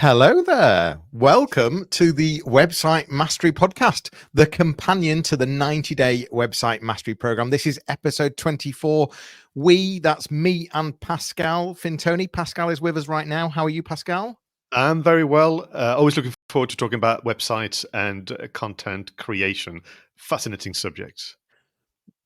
Hello there. Welcome to the Website Mastery Podcast, the companion to the 90-day Website Mastery Program. This is episode 24. That's me and Pascal Fintoni. Pascal is with us right now. How are you, Pascal? I'm very well. Always looking forward to talking about websites and content creation. Fascinating subjects.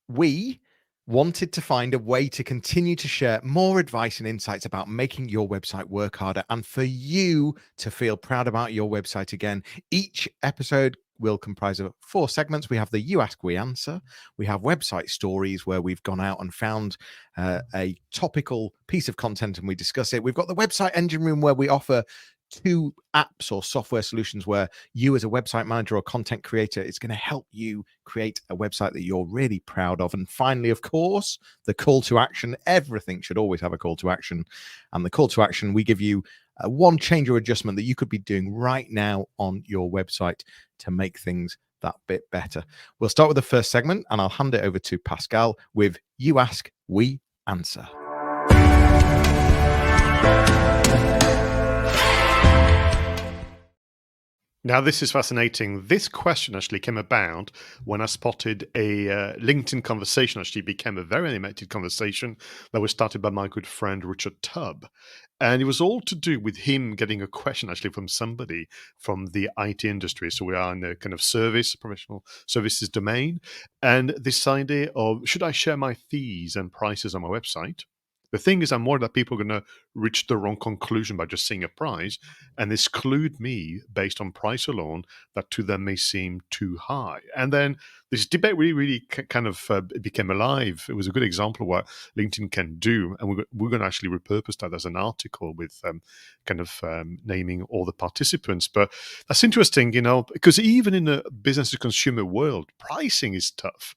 We wanted to find a way to continue to share more advice and insights about making your website work harder and for you to feel proud about your website again. Each episode will comprise of 4 segments. We have the You Ask, We Answer. We have website stories where we've gone out and found a topical piece of content and we discuss it. We've got the website engine room where we offer 2 apps or software solutions where you as a website manager or content creator, it's going to help you create a website that you're really proud of. And finally, of course, the call to action. Everything should always have a call to action. And the call to action, we give you one change or adjustment that you could be doing right now on your website to make things that bit better. We'll start with the first segment and I'll hand it over to Pascal with You Ask, We Answer. Now, this is fascinating. This question actually came about when I spotted a LinkedIn conversation. Actually became a very animated conversation that was started by my good friend Richard Tubb. And it was all to do with him getting a question actually from somebody from the IT industry. So we are in a kind of professional services domain. And this idea of, should I share my fees and prices on my website? The thing is, I'm worried that people are going to reach the wrong conclusion by just seeing a price and exclude me based on price alone that to them may seem too high. And then this debate really kind of became alive. It was a good example of what LinkedIn can do. And we're going to actually repurpose that as an article with naming all the participants. But that's interesting, because even in a business to consumer world, pricing is tough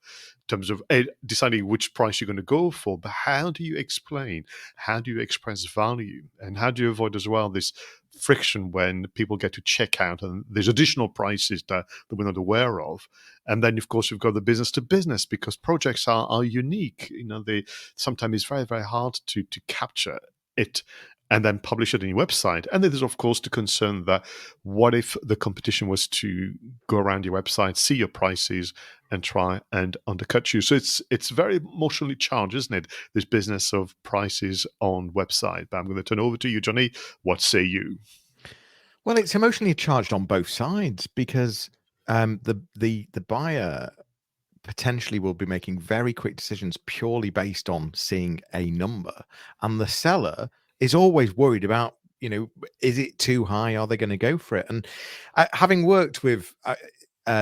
terms of deciding which price you're going to go for, but how do you explain? How do you express value? And how do you avoid as well this friction when people get to check out and there's additional prices that we're not aware of? And then, of course, you've got the business to business because projects are unique. They sometimes it's very, very hard to capture it and then publish it on your website. And then there's, of course, the concern that what if the competition was to go around your website, see your prices, and try and undercut you? So it's very emotionally charged, isn't it? This business of prices on website. But I'm going to turn over to you, Jonny. What say you? Well, it's emotionally charged on both sides because the buyer potentially will be making very quick decisions purely based on seeing a number, and the seller is always worried about, is it too high? Are they going to go for it? And having worked with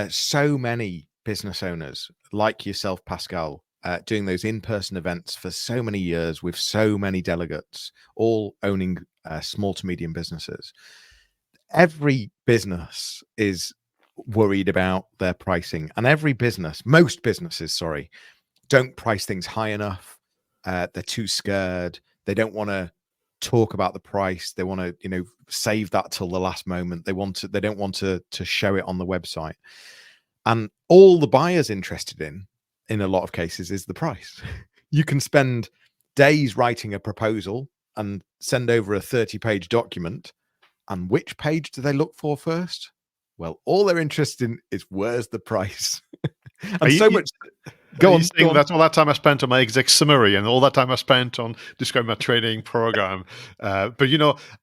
so many business owners like yourself, Pascal, doing those in-person events for so many years with so many delegates, all owning small to medium businesses, every business is worried about their pricing, and most businesses, don't price things high enough. They're too scared. They don't want to talk about the price. They want to, save that till the last moment. They don't want to show it on the website. And all the buyer's interested in a lot of cases, is the price. You can spend days writing a proposal and send over a 30-page document. And which page do they look for first? Well, all they're interested in is where's the price. And so much. Go on. That's all that time I spent on my exec summary and all that time I spent on describing my training program. But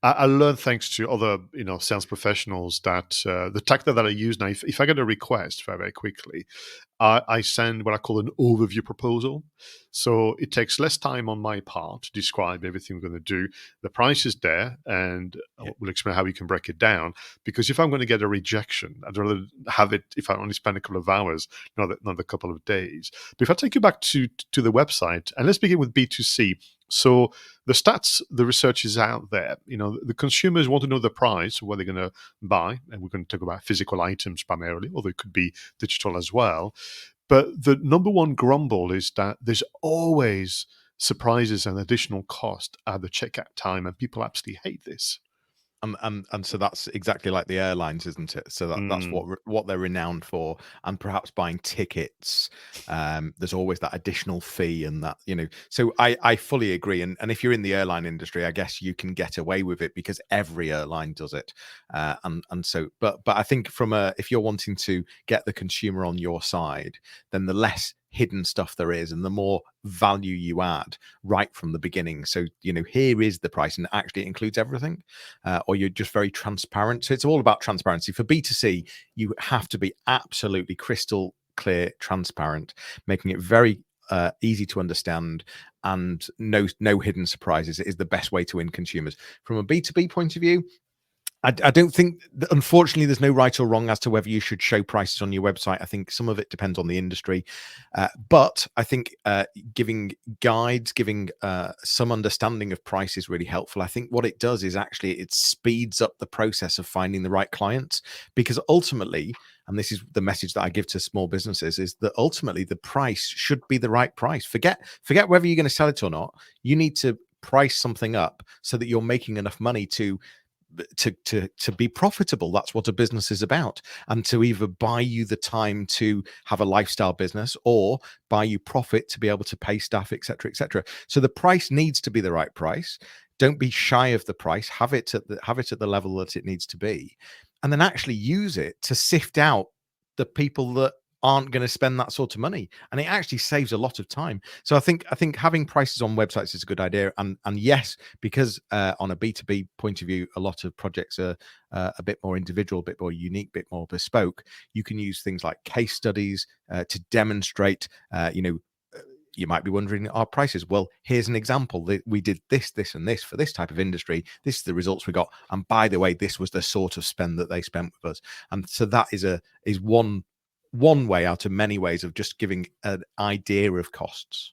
I learned thanks to other sales professionals that the tactic that I use now, if I get a request very, very quickly, I send what I call an overview proposal. So it takes less time on my part to describe everything we're going to do. The price is there, and we'll explain how we can break it down. Because if I'm going to get a rejection, I'd rather have it if I only spend a couple of hours, not a couple of days. But if I take you back to the website, and let's begin with B2C. So the stats, the research is out there. The consumers want to know the price of what they're going to buy, and we're going to talk about physical items primarily, although it could be digital as well. But the number one grumble is that there's always surprises and additional cost at the checkout time, and people absolutely hate this. And so that's exactly like the airlines, isn't it? So that's what they're renowned for, and perhaps buying tickets. There's always that additional fee, and that, So I fully agree. And if you're in the airline industry, I guess you can get away with it because every airline does it. And so, but I think if you're wanting to get the consumer on your side, then the less hidden stuff there is and the more value you add right from the beginning. So here is the price, and actually it includes everything, or you're just very transparent. So it's all about transparency. For B2C, you have to be absolutely crystal clear, transparent, making it very easy to understand, and no hidden surprises. It is the best way to win consumers. From a B2B point of view, I don't think, unfortunately, there's no right or wrong as to whether you should show prices on your website. I think some of it depends on the industry. But I think giving guides, giving some understanding of price is really helpful. I think what it does is actually it speeds up the process of finding the right clients, because ultimately, and this is the message that I give to small businesses, is that ultimately the price should be the right price. Forget whether you're going to sell it or not. You need to price something up so that you're making enough money to be profitable. That's what a business is about, and to either buy you the time to have a lifestyle business or buy you profit to be able to pay staff, etc., etc. So the price needs to be the right price. Don't be shy of the price. Have it at the level that it needs to be, and then actually use it to sift out the people that aren't going to spend that sort of money, and it actually saves a lot of time. So I think having prices on websites is a good idea, and yes, because on a B2B point of view, a lot of projects are a bit more individual, a bit more unique, a bit more bespoke. You can use things like case studies to demonstrate. You might be wondering, our prices. Well, here's an example. We did this, and this for this type of industry. This is the results we got. And by the way, this was the sort of spend that they spent with us. And so that is one way out of many ways of just giving an idea of costs.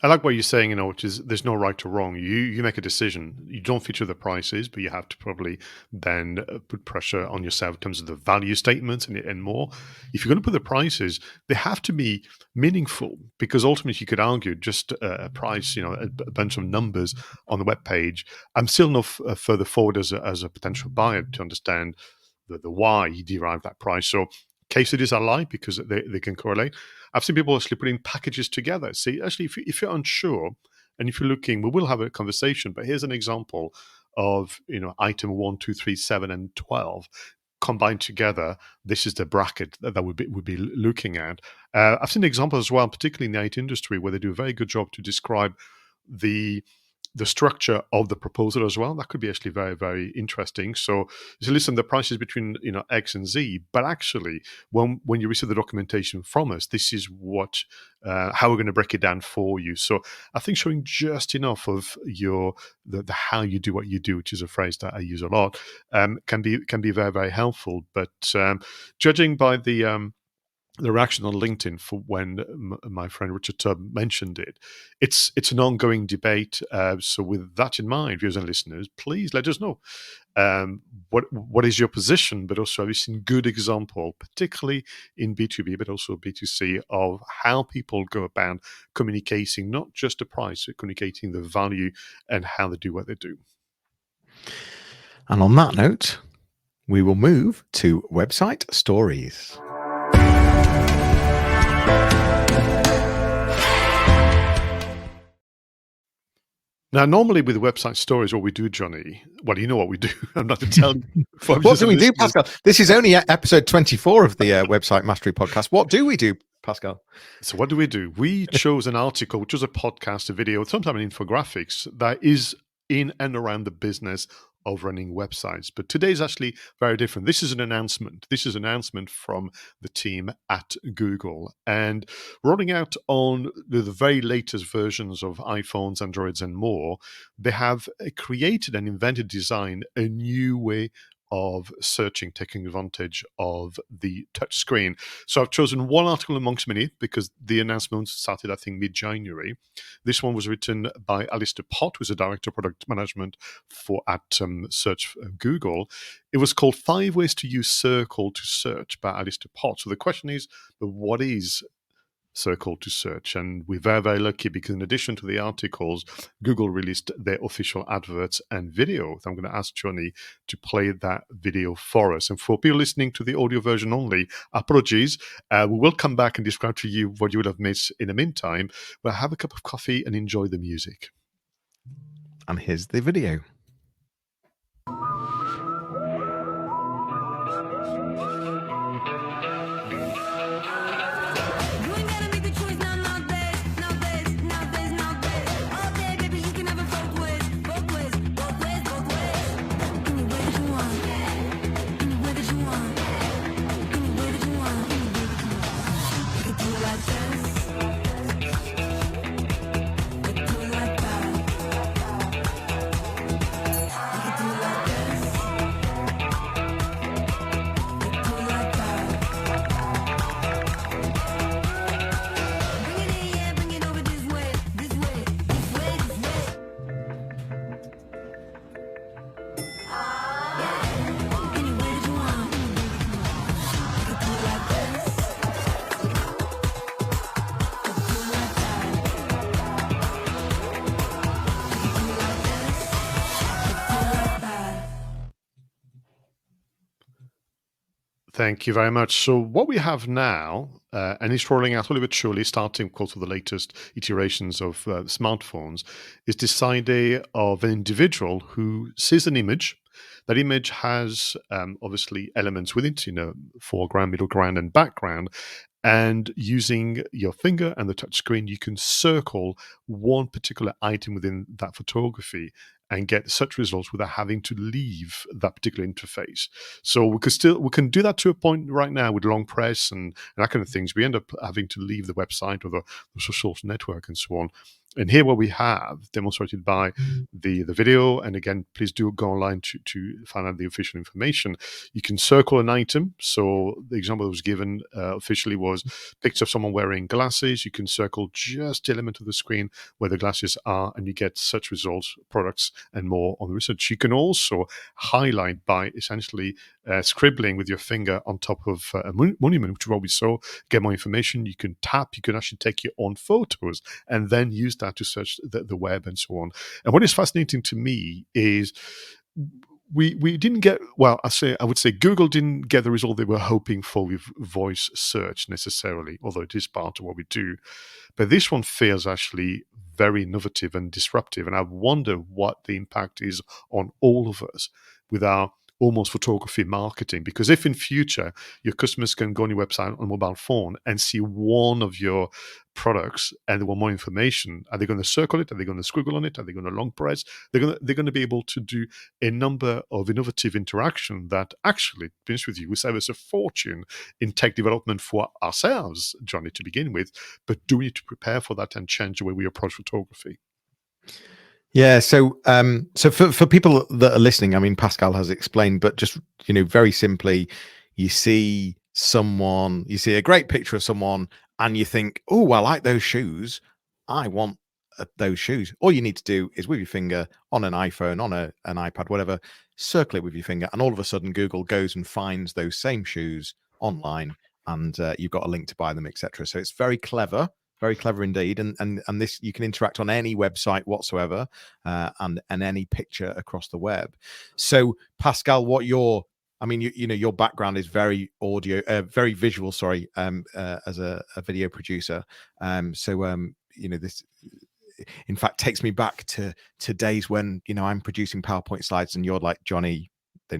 I like what you're saying, which is there's no right or wrong. You make a decision. You don't feature the prices, but you have to probably then put pressure on yourself in terms of the value statements and more. If you're going to put the prices, they have to be meaningful, because ultimately you could argue just a price, a bunch of numbers on the web page. I'm still no further forward as a potential buyer to understand the why you derive that price. So case studies I like because they can correlate. I've seen people actually putting packages together. See, actually, if you're unsure and if you're looking, we will have a conversation, but here's an example of, item 1, 2, 3, 7, and 12 combined together. This is the bracket that would be looking at. I've seen examples as well, particularly in the IT industry, where they do a very good job to describe the structure of the proposal as well. That could be actually very, very interesting. So listen, the price is between X and Z, but actually when you receive the documentation from us, this is what how we're going to break it down for you. So I think showing just enough of the how you do what you do, which is a phrase that I use a lot, can be very, very helpful. But judging by the reaction on LinkedIn for when my friend Richard Tubb mentioned it, it's an ongoing debate. So with that in mind, viewers and listeners, please let us know what is your position, but also have you seen good example, particularly in B2B, but also B2C, of how people go about communicating not just the price, but communicating the value and how they do what they do. And on that note, we will move to website stories. Now, normally with website stories, what we do, Jonny, well, you know what we do. I'm not to tell you. What do we do, Pascal? This is only episode 24 of the Website Mastery podcast. What do we do, Pascal? So what do? We chose an article, which was a podcast, a video, sometimes an infographics that is in and around the business of running websites. But today is actually very different. This is an announcement. This is an announcement from the team at Google, and rolling out on the very latest versions of iPhones, Androids, and more, they have created and invented, designed a new way of searching, taking advantage of the touch screen. So I've chosen one article amongst many because the announcement started, I think, mid-January. This one was written by Alistair Pott, who's a director of product management at Search Google. It was called 5 Ways to Use Circle to Search by Alistair Pott. So the question is, what is circle to search. And we're very, very lucky because in addition to the articles, Google released their official adverts and video. So I'm going to ask Jonny to play that video for us. And for people listening to the audio version only, apologies. We will come back and describe to you what you would have missed in the meantime. But have a cup of coffee and enjoy the music. And here's the video. Thank you very much. So what we have now, and it's rolling out a little bit surely, starting of course with the latest iterations of smartphones, is this idea of an individual who sees an image. That image has obviously elements within it, foreground, middle ground, and background. And using your finger and the touch screen, you can circle one particular item within that photography and get such results without having to leave that particular interface. So we can do that to a point right now with long press and that kind of things. We end up having to leave the website or the social network and so on. And here what we have demonstrated by the video, and again, please do go online to find out the official information. You can circle an item. So the example that was given officially was picture of someone wearing glasses. You can circle just the element of the screen where the glasses are, and you get such results, products, and more on the research. You can also highlight by essentially scribbling with your finger on top of a monument, which is what we saw, get more information. You can tap, you can actually take your own photos and then use that to search the web and so on. And what is fascinating to me is we didn't get, well, I would say Google didn't get the result they were hoping for with voice search necessarily, although it is part of what we do. But this one feels actually very innovative and disruptive. And I wonder what the impact is on all of us with our almost photography marketing. Because if in future your customers can go on your website on a mobile phone and see one of your products and they want more information, are they going to circle it? Are they going to scribble on it? Are they going to long press? They're going to be able to do a number of innovative interaction that actually, to be honest with you, will save us a fortune in tech development for ourselves, Jonny, to begin with. But do we need to prepare for that and change the way we approach photography? Yeah, so for people that are listening, I mean, Pascal has explained, but just very simply, you see a great picture of someone, and you think, "Oh, I like those shoes. I want those shoes." All you need to do is with your finger on an iPhone, on an iPad, whatever, circle it with your finger, and all of a sudden, Google goes and finds those same shoes online, and you've got a link to buy them, etc. So it's very clever. Very clever indeed, and this, you can interact on any website whatsoever, and any picture across the web. So Pascal, your background is very very visual. Sorry, as a video producer. This, in fact, takes me back to days when I'm producing PowerPoint slides, and you're like, Jonny, they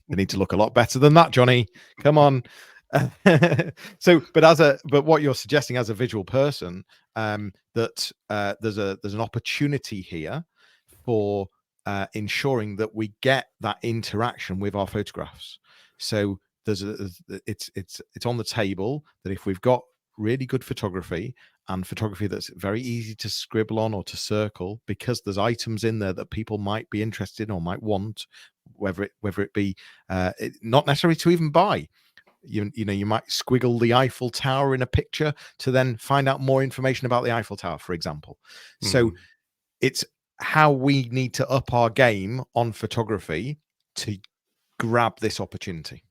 need to look a lot better than that, Jonny. Come on. But what you're suggesting as a visual person, that there's an opportunity here for ensuring that we get that interaction with our photographs. So it's on the table that if we've got really good photography and photography that's very easy to scribble on or to circle, because there's items in there that people might be interested in or might want, whether it be not necessarily to even buy. You might squiggle the Eiffel Tower in a picture to then find out more information about the Eiffel Tower, for example. So it's how we need to up our game on photography to grab this opportunity.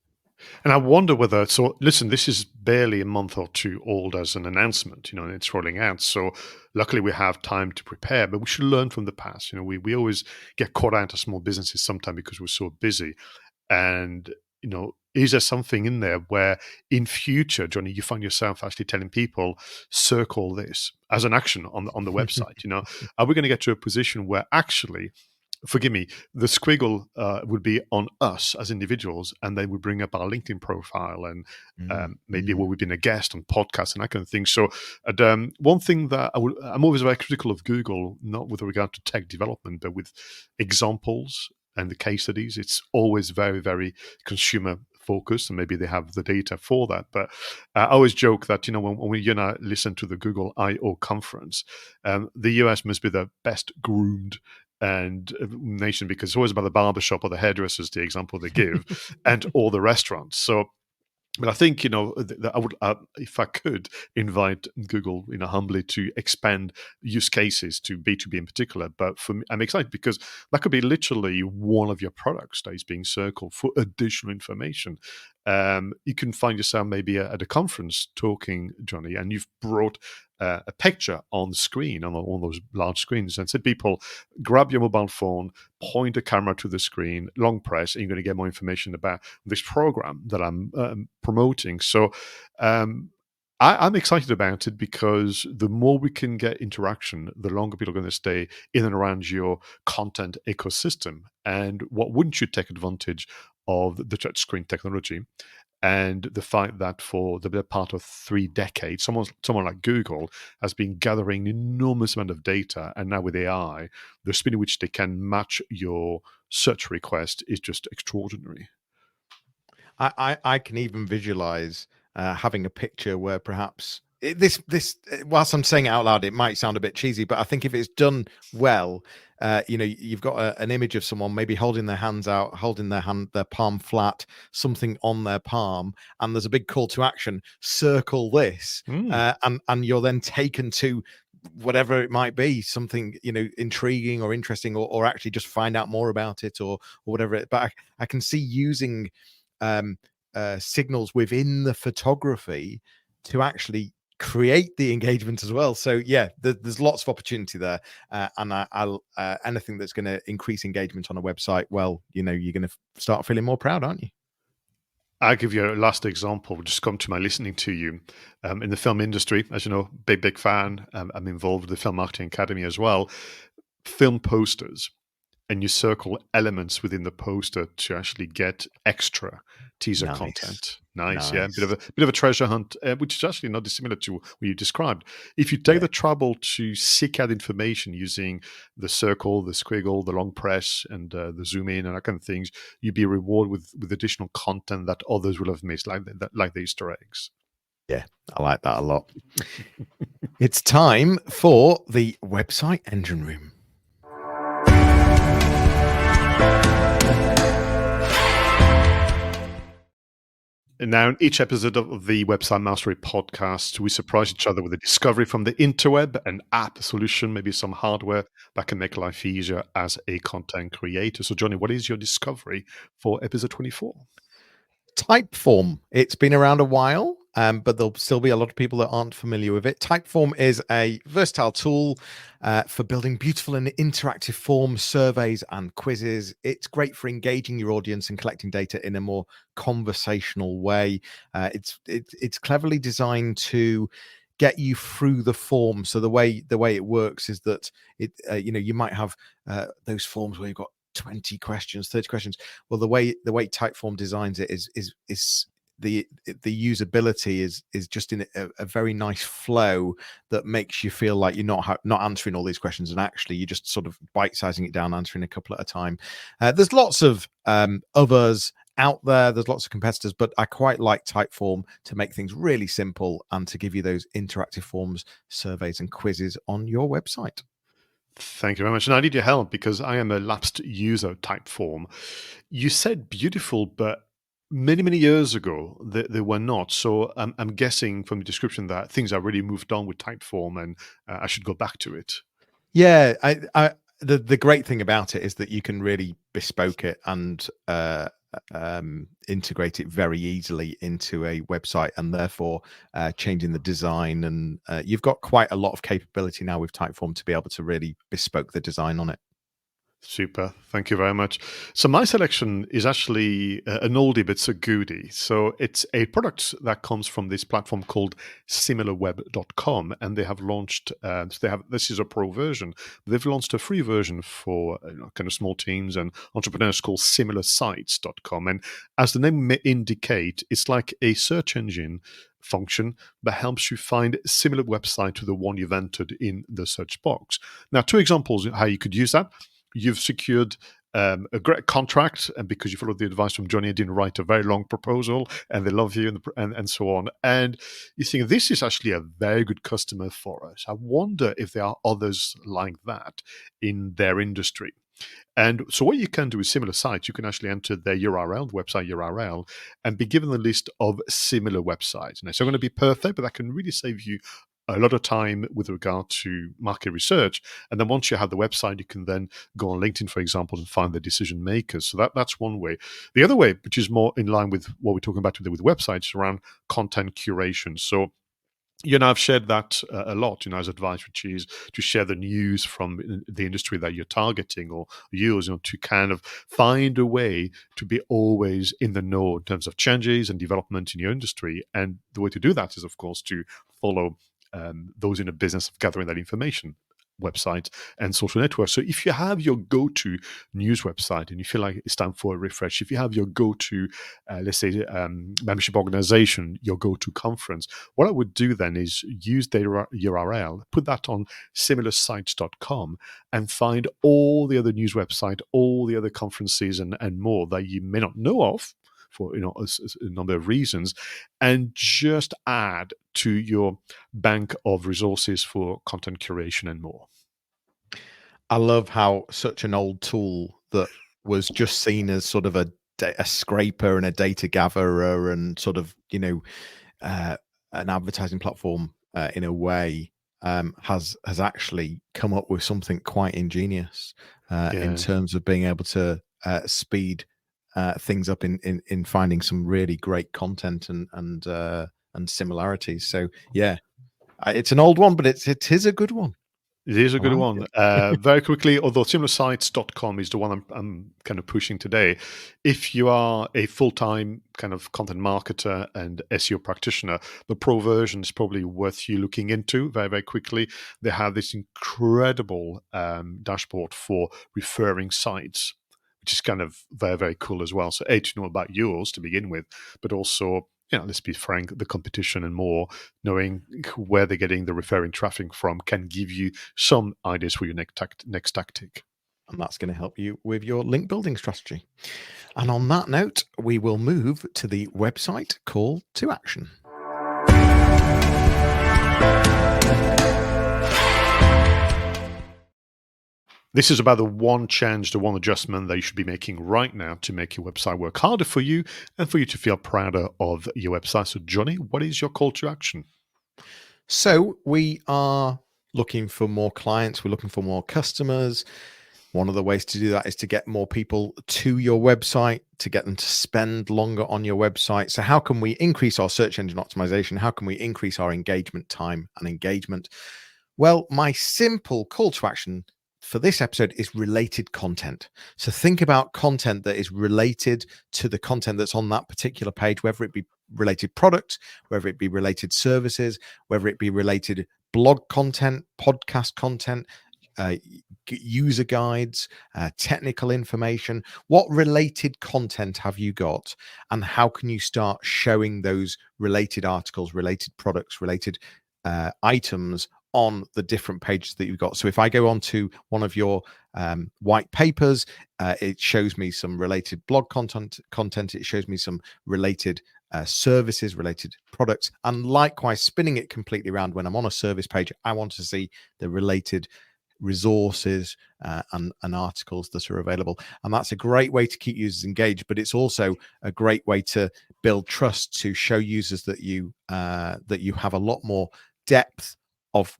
And I wonder whether, so listen, this is barely a month or two old as an announcement, and it's rolling out. So luckily we have time to prepare, but we should learn from the past. We always get caught out as small businesses sometimes because we're so busy. And, is there something in there where in future, Johnny, you find yourself actually telling people, circle this as an action on the website? Are we going to get to a position where actually, forgive me, the squiggle would be on us as individuals, and they would bring up our LinkedIn profile and maybe where we've been a guest on podcasts and that kind of thing. So, one thing that I'm always very critical of Google, not with regard to tech development, but with examples and the case studies. It's always very, very consumer focused, and maybe they have the data for that. But I always joke that when you and I listen to the Google I/O conference, the US must be the best groomed and nation, because it's always about the barbershop or the hairdressers, the example they give, and all the restaurants. So, but I think I would, if I could, invite Google, humbly, to expand use cases to B2B in particular. But for me, I'm excited because that could be literally one of your products that is being circled for additional information. You can find yourself maybe at a conference talking, Johnny, and you've brought a picture on the screen, on all those large screens, and said, people, grab your mobile phone, point the camera to the screen, long press, and you're going to get more information about this program that I'm promoting. So I'm excited about it, because the more we can get interaction, the longer people are going to stay in and around your content ecosystem. And what wouldn't you take advantage of the touchscreen technology? And the fact that for the better part of 3 decades, someone like Google has been gathering an enormous amount of data, and now with AI, the speed in which they can match your search request is just extraordinary. I can even visualize having a picture where perhaps this whilst I'm saying it out loud, it might sound a bit cheesy, but I think if it's done well, you've got an image of someone maybe holding their hands out, holding their palm flat, something on their palm, and there's a big call to action: circle this, and you're then taken to whatever it might be, something intriguing or interesting, or actually just find out more about it, or whatever. But I can see using signals within the photography to actually create the engagement as well. So yeah, there's lots of opportunity there, and I'll anything that's going to increase engagement on a website, well, you're going to start feeling more proud, aren't you? I'll give you a last example. Just come to my listening to you in the film industry. As you know, big fan. I'm involved with the Film Marketing Academy as well. Film posters, and you circle elements within the poster to actually get extra teaser content. Nice, yeah. Bit of a treasure hunt, which is actually not dissimilar to what you described. If you take the trouble to seek out information using the circle, the squiggle, the long press, and the zoom in and that kind of things, you'd be rewarded with additional content that others will have missed, like the Easter eggs. Yeah, I like that a lot. It's time for the website engine room. And now, in each episode of the Website Mastery podcast, we surprise each other with a discovery from the interweb, an app, a solution, maybe some hardware that can make life easier as a content creator. So, Johnny, what is your discovery for episode 24? Typeform. It's been around a while, but there'll still be a lot of people that aren't familiar with it. Typeform is a versatile tool for building beautiful and interactive forms, surveys, and quizzes. It's great for engaging your audience and collecting data in a more conversational way. It's cleverly designed to get you through the form. So the way it works is that you might have those forms where you've got 20 questions, 30 questions. Well, the way Typeform designs it is the usability is just in a very nice flow that makes you feel like you're not answering all these questions, and actually you're just sort of bite-sizing it down, answering a couple at a time. There's lots of others out there, there's lots of competitors, but I quite like Typeform to make things really simple and to give you those interactive forms, surveys, and quizzes on your website. Thank you very much. And I need your help because I am a lapsed user of Typeform. You said beautiful, but many years ago, they were not. So I'm guessing from the description that things are really moved on with Typeform, and I should go back to it. Yeah, the great thing about it is that you can really bespoke it and integrate it very easily into a website, and therefore changing the design. And you've got quite a lot of capability now with Typeform to be able to really bespoke the design on it. Super. Thank you very much. So my selection is actually an oldie, but it's a goodie. So it's a product that comes from this platform called similarweb.com, and they have launched, this is a pro version. They've launched a free version for kind of small teams and entrepreneurs called similarsites.com. And as the name may indicate, it's like a search engine function that helps you find a similar website to the one you've entered in the search box. Now, two examples of how you could use that. You've secured a great contract, and because you followed the advice from Jonny and didn't write a very long proposal, and they love you, and so on. And you think, this is actually a very good customer for us. I wonder if there are others like that in their industry. And so what you can do with similar sites, you can actually enter their URL, website URL, and be given a list of similar websites. Now, it's not going to be perfect, but that can really save you a lot of time with regard to market research. And then once you have the website, you can then go on LinkedIn, for example, and find the decision makers. So that's one way. The other way, which is more in line with what we're talking about today with websites, around content curation. So I've shared that a lot, as advice, which is to share the news from the industry that you're targeting or use, to kind of find a way to be always in the know in terms of changes and development in your industry. And the way to do that is, of course, to follow those in the business of gathering that information, websites and social networks. So if you have your go-to news website and you feel like it's time for a refresh, if you have your go-to, let's say, membership organization, your go-to conference, what I would do then is use their URL, put that on similarsites.com, and find all the other news websites, all the other conferences and more that you may not know of for a number of reasons, and just add to your bank of resources for content curation and more. I love how such an old tool that was just seen as sort of a scraper and a data gatherer and sort of an advertising platform in a way has actually come up with something quite ingenious in Yes. terms of being able to speed things up in finding some really great content and similarities. So yeah, it's an old one, but it is a good one. It is a I good like one. it. Very quickly, although similarsites.com is the one I'm kind of pushing today. If you are a full-time kind of content marketer and SEO practitioner, the pro version is probably worth you looking into very, very quickly. They have this incredible dashboard for referring sites, which is kind of very, very cool as well. So, to know about yours to begin with, but also, let's be frank, the competition and more, knowing where they're getting the referring traffic from can give you some ideas for your next tactic. And that's going to help you with your link building strategy. And on that note, we will move to the website call to action. This is about the one change, the one adjustment that you should be making right now to make your website work harder for you and for you to feel prouder of your website. So, Jonny, what is your call to action? So we are looking for more clients. We're looking for more customers. One of the ways to do that is to get more people to your website, to get them to spend longer on your website. So how can we increase our search engine optimization? How can we increase our engagement time and engagement? Well, my simple call to action for this episode is related content. So think about content that is related to the content that's on that particular page, whether it be related products, whether it be related services, whether it be related blog content, podcast content, user guides, technical information. What related content have you got, and how can you start showing those related articles, related products, related items on the different pages that you've got? So if I go on to one of your white papers, it shows me some related blog content. It shows me some related services, related products, and likewise spinning it completely around. When I'm on a service page, I want to see the related resources and articles that are available. And that's a great way to keep users engaged, but it's also a great way to build trust, to show users that you have a lot more depth of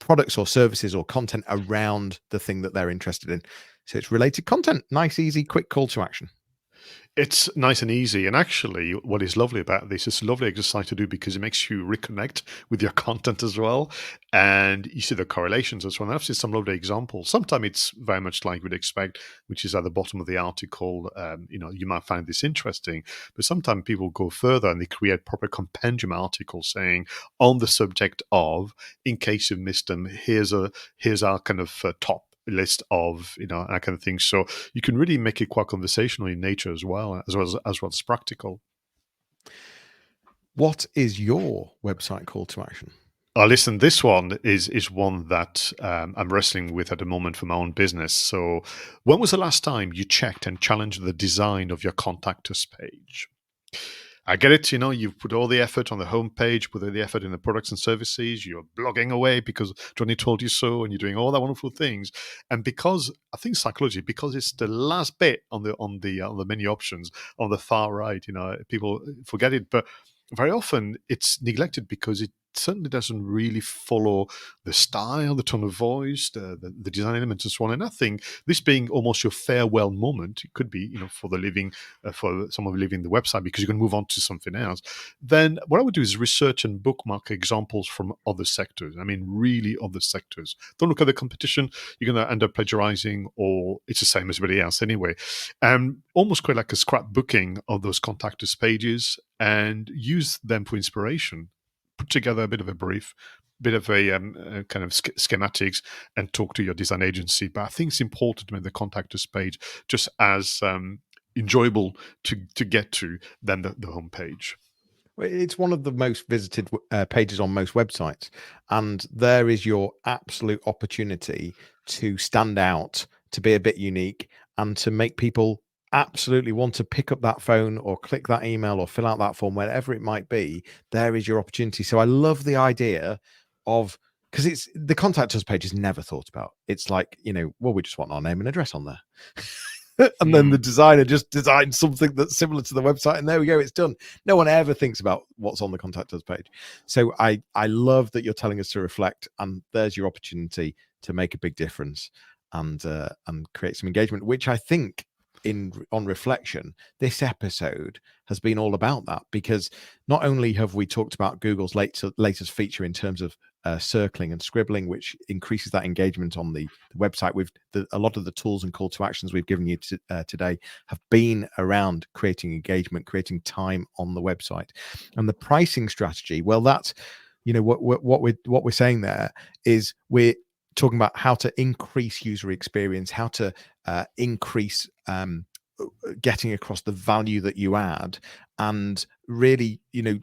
products or services or content around the thing that they're interested in. So it's related content. Nice, easy, quick call to action. It's nice and easy. And actually, what is lovely about this is a lovely exercise to do because it makes you reconnect with your content as well. And you see the correlations as well. And I've seen some lovely examples. Sometimes it's very much like we'd expect, which is at the bottom of the article. You might find this interesting, but sometimes people go further and they create proper compendium articles saying on the subject of, in case you've missed them, here's our kind of top list of that kind of thing. So you can really make it quite conversational in nature as well as practical. What is your website call to action? Listen, this one is one that I'm wrestling with at the moment for my own business. So when was the last time you checked and challenged the design of your contact us page? I get it, you've put all the effort on the homepage, put all the effort in the products and services, you're blogging away because Jonny told you so, and you're doing all that wonderful things. And because I think psychology, because it's the last bit on the menu options on the far right, people forget it. But very often it's neglected because it certainly doesn't really follow the style, the tone of voice, the design elements, and so on. And I think this being almost your farewell moment, it could be, for the living, for someone leaving the website because you're going to move on to something else. Then what I would do is research and bookmark examples from other sectors. I mean, really other sectors. Don't look at the competition. You're going to end up plagiarizing, or it's the same as everybody else anyway. Almost quite like a scrapbooking of those contact us pages and use them for inspiration. Put together a bit of a brief, bit of a kind of schematics, and talk to your design agency. But I think it's important to make the contact us page just as enjoyable to get to than the homepage. It's one of the most visited pages on most websites, and there is your absolute opportunity to stand out, to be a bit unique, and to make people absolutely want to pick up that phone or click that email or fill out that form, wherever it might be. There is your opportunity. So I love the idea of, because it's the contact us page is never thought about. It's like, well, we just want our name and address on there. And then the designer just designed something that's similar to the website, and there we go, it's done. No one ever thinks about what's on the contact us page. So I love that you're telling us to reflect, and there's your opportunity to make a big difference and create some engagement, which I think on reflection, this episode has been all about that, because not only have we talked about Google's latest feature in terms of circling and scribbling, which increases that engagement on the website. A lot of the tools and call to actions we've given you today have been around creating engagement, creating time on the website, and the pricing strategy. Well, that's what we're saying there is we're talking about how to increase user experience, how to increase getting across the value that you add, and really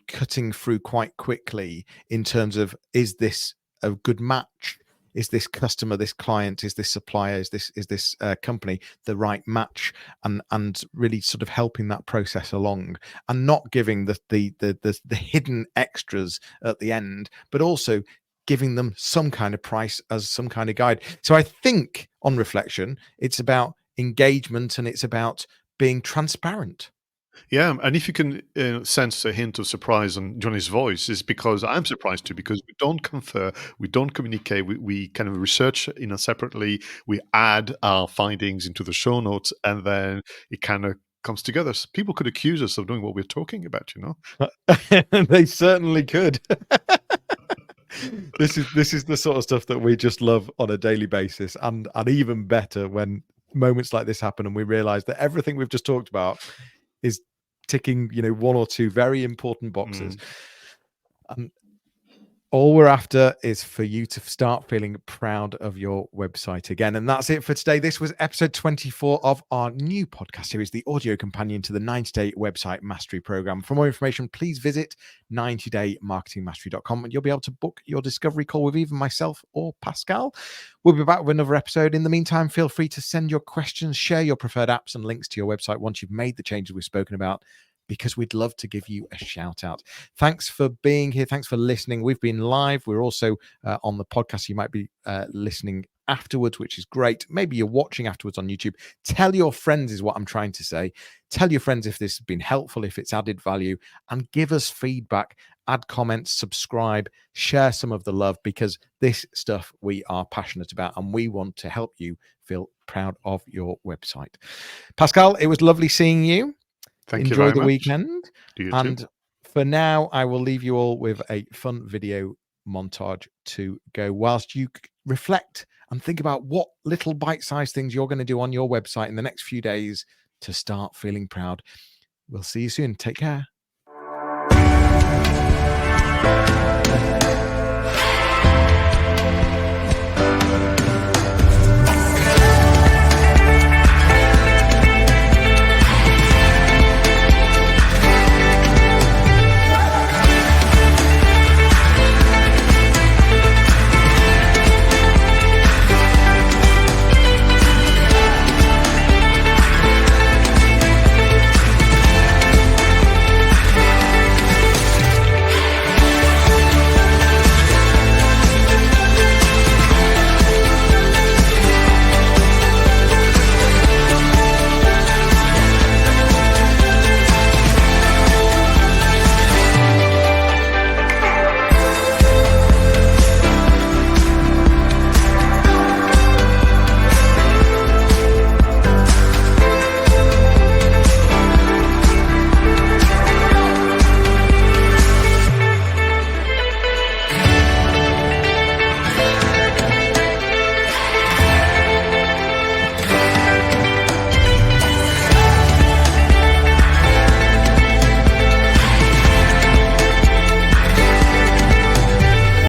cutting through quite quickly in terms of, is this a good match? Is this customer, this client, is this supplier, is this company the right match? And really sort of helping that process along, and not giving the hidden extras at the end, but also giving them some kind of price as some kind of guide. So I think on reflection, it's about engagement, and it's about being transparent. Yeah, and if you can sense a hint of surprise on Johnny's voice, is because I'm surprised too, because we don't confer, we don't communicate, we kind of research separately, we add our findings into the show notes, and then it kind of comes together. So people could accuse us of doing what we're talking about, They certainly could. This is the sort of stuff that we just love on a daily basis, and even better when moments like this happen and we realize that everything we've just talked about is ticking one or two very important boxes. All we're after is for you to start feeling proud of your website again. And that's it for today. This was episode 24 of our new podcast series, the audio companion to the 90-day website mastery program. For more information, please visit 90daymarketingmastery.com, and you'll be able to book your discovery call with either myself or Pascal. We'll be back with another episode. In the meantime, feel free to send your questions, share your preferred apps and links to your website once you've made the changes we've spoken about, because we'd love to give you a shout out. Thanks for being here. Thanks for listening. We've been live. We're also on the podcast. You might be listening afterwards, which is great. Maybe you're watching afterwards on YouTube. Tell your friends is what I'm trying to say. Tell your friends if this has been helpful, if it's added value, and give us feedback. Add comments, subscribe, share some of the love, because this stuff we are passionate about, and we want to help you feel proud of your website. Pascal, it was lovely seeing you. Thank you Enjoy very the much. weekend. Do you And too. for now, I will leave you all with a fun video montage to go whilst you reflect and think about what little bite-sized things you're going to do on your website in the next few days to start feeling proud. We'll see you soon. Take care.